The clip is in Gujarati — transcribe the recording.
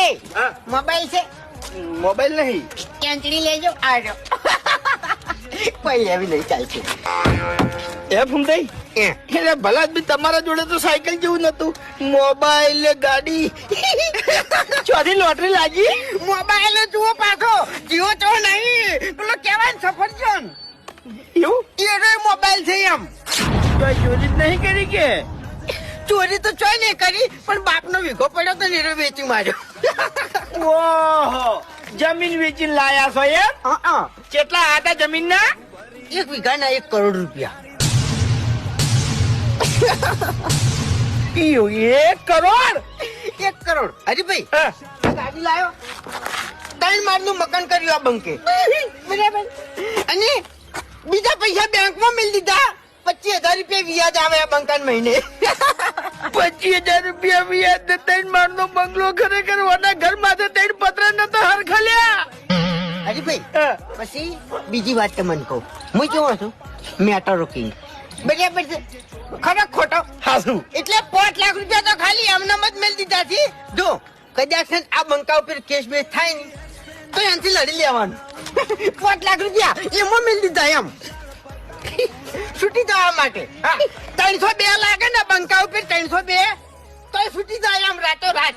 હરીભાઈ મોબાઈલ છે? મોબાઈલ નહીં. કેન્ચડી લેજો. આજો કોઈ લેવી નહીં ચાલશે. એ ફૂમતાઈ એટલે ભલા જ બી તમારા જોડે તો સાયકલ જેવું નતું. મોબાઈલ ગાડી ચોથી લોટરી લાગી. મોબાઈલ જુઓ પાછો જીવો તો નહીં પેલો કેવાય ને સફરજન એવું એનો મોબાઈલ છે એમ. તો ચોરી જ નહીં કરી કે? ચોરી તો ચોય નહીં કરી પણ બાપનો વીઘો પડ્યો તો નીરો વેચી માર્યો. ઓહો જમીન વેચીને લાયા છો એમ? કેટલા હતા જમીન ના? 1 વીઘાના 1 કરોડ રૂપિયા. 1 કરોડ? 1 કરોડ. હરીભાઈ ગાડી લાયો 3 માળનું મકાન કર્યું આ બંકે બરાબર. અને બીજા પૈસા બેંકમાં મેળ દીધા. 25,000 રૂપિયા વ્યાજ આવે આ બંકાન મહિને. 25,000 રૂપિયા વ્યાજ ને 3 માળનો બંગલો ખરેખર ઓના ઘર માથે 3 પતરા નતો હરખલ્યા. હરીભાઈ પછી બીજી વાત તમને કહું. હું કેવો છું મેટરો કિંગ બરાબર છે ખરો ખોટો? હાસુ. એટલે 5 લાખ રૂપિયા તો ખાલી એમનામ જ મેળ દીધા છે. જો કદાચ આ બંકા ઉપર કેસ બેસ થાય ને તો એનાથી લડી લેવાનું. 5 લાખ રૂપિયા એમાં મેળ દીધા એમ છૂટી જવા માટે. 302 લાગે ને બંકા ઉપર 302 તો છૂટી જાય એમ રાતો રાત.